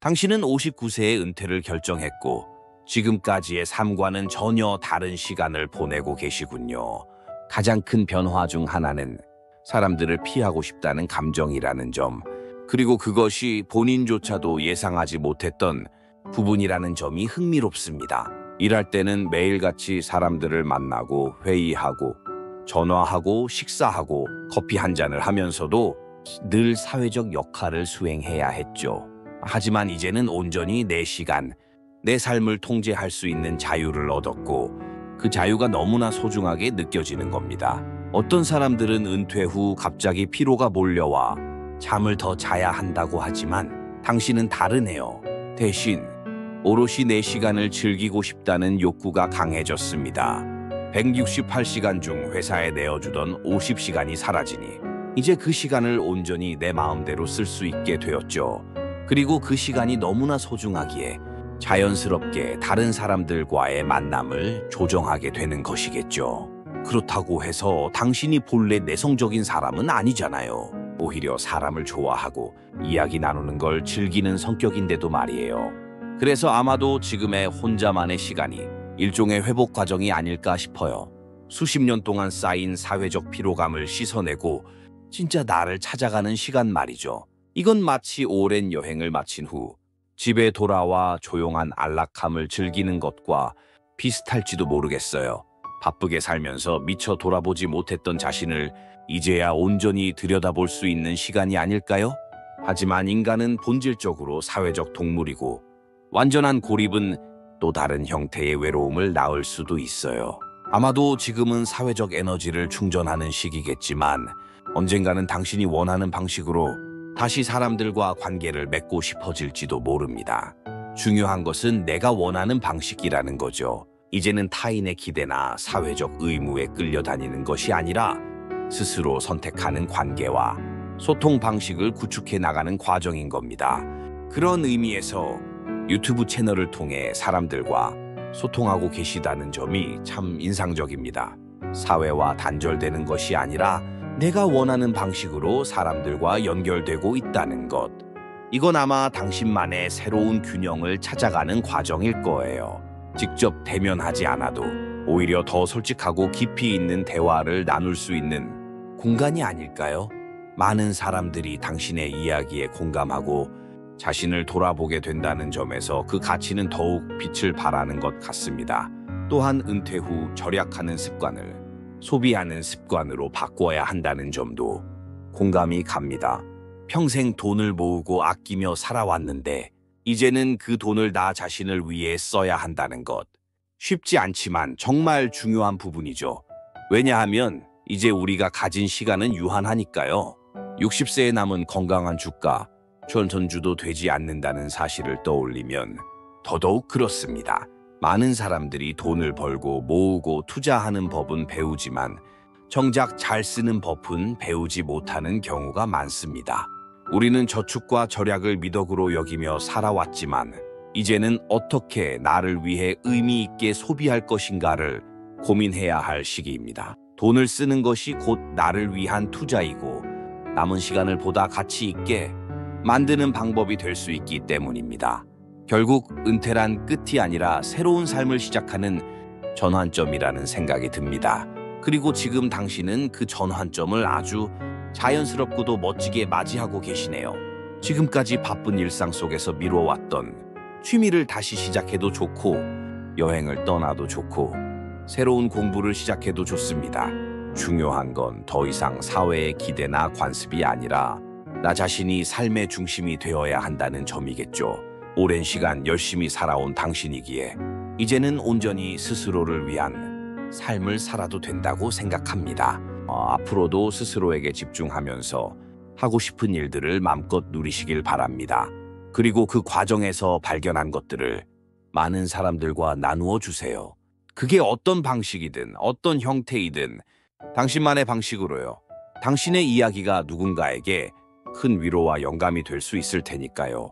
당신은 59세에 은퇴를 결정했고 지금까지의 삶과는 전혀 다른 시간을 보내고 계시군요. 가장 큰 변화 중 하나는 사람들을 피하고 싶다는 감정이라는 점, 그리고 그것이 본인조차도 예상하지 못했던 부분이라는 점이 흥미롭습니다. 일할 때는 매일같이 사람들을 만나고 회의하고 전화하고 식사하고 커피 한 잔을 하면서도 늘 사회적 역할을 수행해야 했죠. 하지만 이제는 온전히 내 시간, 내 삶을 통제할 수 있는 자유를 얻었고 그 자유가 너무나 소중하게 느껴지는 겁니다. 어떤 사람들은 은퇴 후 갑자기 피로가 몰려와 잠을 더 자야 한다고 하지만 당신은 다르네요. 대신 오롯이 내 시간을 즐기고 싶다는 욕구가 강해졌습니다. 168시간 중 회사에 내어주던 50시간이 사라지니 이제 그 시간을 온전히 내 마음대로 쓸 수 있게 되었죠. 그리고 그 시간이 너무나 소중하기에 자연스럽게 다른 사람들과의 만남을 조정하게 되는 것이겠죠. 그렇다고 해서 당신이 본래 내성적인 사람은 아니잖아요. 오히려 사람을 좋아하고 이야기 나누는 걸 즐기는 성격인데도 말이에요. 그래서 아마도 지금의 혼자만의 시간이 일종의 회복 과정이 아닐까 싶어요. 수십 년 동안 쌓인 사회적 피로감을 씻어내고 진짜 나를 찾아가는 시간 말이죠. 이건 마치 오랜 여행을 마친 후 집에 돌아와 조용한 안락함을 즐기는 것과 비슷할지도 모르겠어요. 바쁘게 살면서 미처 돌아보지 못했던 자신을 이제야 온전히 들여다볼 수 있는 시간이 아닐까요? 하지만 인간은 본질적으로 사회적 동물이고 완전한 고립은 또 다른 형태의 외로움을 낳을 수도 있어요. 아마도 지금은 사회적 에너지를 충전하는 시기겠지만 언젠가는 당신이 원하는 방식으로 다시 사람들과 관계를 맺고 싶어질지도 모릅니다. 중요한 것은 내가 원하는 방식이라는 거죠. 이제는 타인의 기대나 사회적 의무에 끌려다니는 것이 아니라 스스로 선택하는 관계와 소통 방식을 구축해 나가는 과정인 겁니다. 그런 의미에서 유튜브 채널을 통해 사람들과 소통하고 계시다는 점이 참 인상적입니다. 사회와 단절되는 것이 아니라 내가 원하는 방식으로 사람들과 연결되고 있다는 것. 이건 아마 당신만의 새로운 균형을 찾아가는 과정일 거예요. 직접 대면하지 않아도 오히려 더 솔직하고 깊이 있는 대화를 나눌 수 있는 공간이 아닐까요? 많은 사람들이 당신의 이야기에 공감하고 자신을 돌아보게 된다는 점에서 그 가치는 더욱 빛을 발하는 것 같습니다. 또한 은퇴 후 절약하는 습관을 소비하는 습관으로 바꿔야 한다는 점도 공감이 갑니다. 평생 돈을 모으고 아끼며 살아왔는데 이제는 그 돈을 나 자신을 위해 써야 한다는 것. 쉽지 않지만 정말 중요한 부분이죠. 왜냐하면 이제 우리가 가진 시간은 유한하니까요. 60세에 남은 건강한 주가, 전천주도 되지 않는다는 사실을 떠올리면 더더욱 그렇습니다. 많은 사람들이 돈을 벌고 모으고 투자하는 법은 배우지만 정작 잘 쓰는 법은 배우지 못하는 경우가 많습니다. 우리는 저축과 절약을 미덕으로 여기며 살아왔지만 이제는 어떻게 나를 위해 의미 있게 소비할 것인가를 고민해야 할 시기입니다. 돈을 쓰는 것이 곧 나를 위한 투자이고 남은 시간을 보다 가치 있게 만드는 방법이 될 수 있기 때문입니다. 결국 은퇴란 끝이 아니라 새로운 삶을 시작하는 전환점이라는 생각이 듭니다. 그리고 지금 당신은 그 전환점을 아주 자연스럽고도 멋지게 맞이하고 계시네요. 지금까지 바쁜 일상 속에서 미뤄왔던 취미를 다시 시작해도 좋고 여행을 떠나도 좋고 새로운 공부를 시작해도 좋습니다. 중요한 건 더 이상 사회의 기대나 관습이 아니라 나 자신이 삶의 중심이 되어야 한다는 점이겠죠. 오랜 시간 열심히 살아온 당신이기에 이제는 온전히 스스로를 위한 삶을 살아도 된다고 생각합니다. 앞으로도 스스로에게 집중하면서 하고 싶은 일들을 마음껏 누리시길 바랍니다. 그리고 그 과정에서 발견한 것들을 많은 사람들과 나누어 주세요. 그게 어떤 방식이든 어떤 형태이든 당신만의 방식으로요. 당신의 이야기가 누군가에게 큰 위로와 영감이 될 수 있을 테니까요.